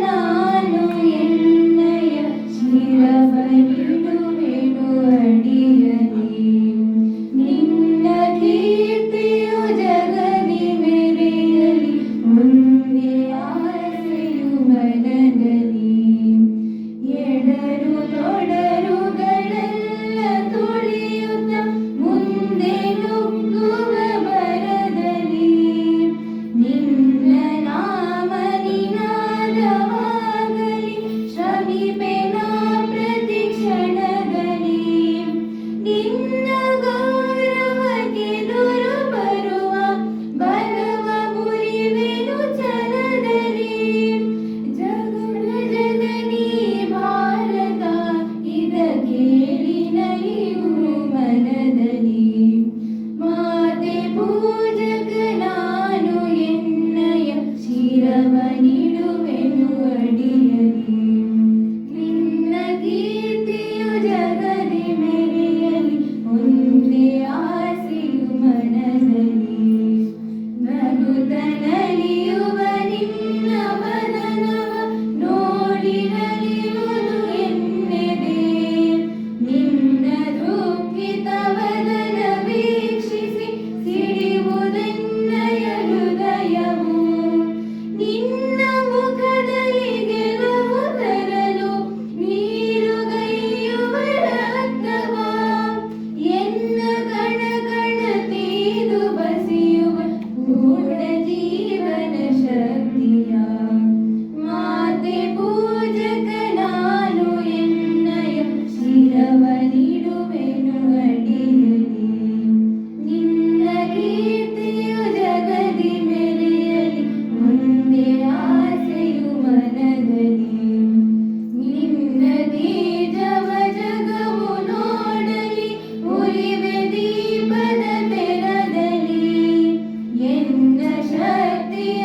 ನಾನು ಎನ್ನಯ ಶಿರವನಿಡುವೆನು ಅಡಿಯಲಿ. ನಿನ್ನ ಕೀರ್ತಿಯು ಜಗದಿ ಮೆರೆಯಲಿ, ಮುಂದೆ ಆಸೆಯು ಮನದಲ್ಲಿ. ಎಡರು ತೊಡರುಗಳೆಲ್ಲ ತುಳಿಯುತ್ತ ಮುಂದೆ ನುಗ್ಗುವ ಬರದಲ್ಲಿ. ನಿನ್ನ ನಾಮ ನಿನಾದವಾಗಲಿ, ಶ್ರಮಿಪೆನ ಪ್ರತಿ ಕ್ಷಣದಲ್ಲಿ. ನಿನ್ನ ಗೌರವಕ್ಕೆ ದುರು ಬರುವ ಬಲವ ಮುರಿವೆನು ಛಲದಲ್ಲಿ. ಜಗದ ಜಗನಿ ಭಾರತ ಇದ ಕೇಳಿ ನಲಿಯುವು ಮನದಲ್ಲಿ. ಮಾತೆ ಪೂಜಕ ನಾನು ಎನ್ನಯ ಶಿರವನಿಡುವೆನು ಅಡಿಯಲಿ. ನಿನ್ನ ಕೀರ್ತಿಯು ಜಗದಿ ಮೆರೆಯಲಿ, ಒಂದೇ ಆಸೆಯು ಮನದಲ್ಲಿ. ನಗುತ್ತ ನಲಿಯುವ ನಿನ್ನ ವದನವ ನೋಡಿ ನಲಿಯುವುದು ಎನ್ನೆದೆ. ನಿನ್ನ ದುಃಖಿತ ವದನ ವೀಕ್ಷಿಸಿ ಸಿಡಿಯುವುದೆನ್ನಯ ಹೃದಯವು. ನಿನ್ನ ಮುಖದಲ್ಲಿ ಗೆಲುವು ತರಲು ನೀರುಗೈಯುವ ರಕ್ತವ. ಎನ್ನ ಕಣ ಕಣ ತೀದು ಬಸಿಯುವ ಪೂರ್ಣ ಜೀವನ ಶಕ್ತಿಯ. ಮಾತೆ ಪೂಜಕ ನಾನು ಎನ್ನಯ ಶಿರವನಿಡುವೆನು ಅಡಿಯಲಿ. ನಿನ್ನ ಕೀರ್ತಿಯು ಜಗದಿ ಮೆರೆಯಲಿ, ಮುಂದೆ ಆಸೆಯು ಮನದಲ್ಲಿ. ನಿನ್ನ ತೇಜವ ಜಗವು ನೋಡಲಿ, ಉರಿವೆ ದೀಪದ ತೆರದಲ್ಲಿ. ಎನ್ನ ಶಕ್ತಿಯ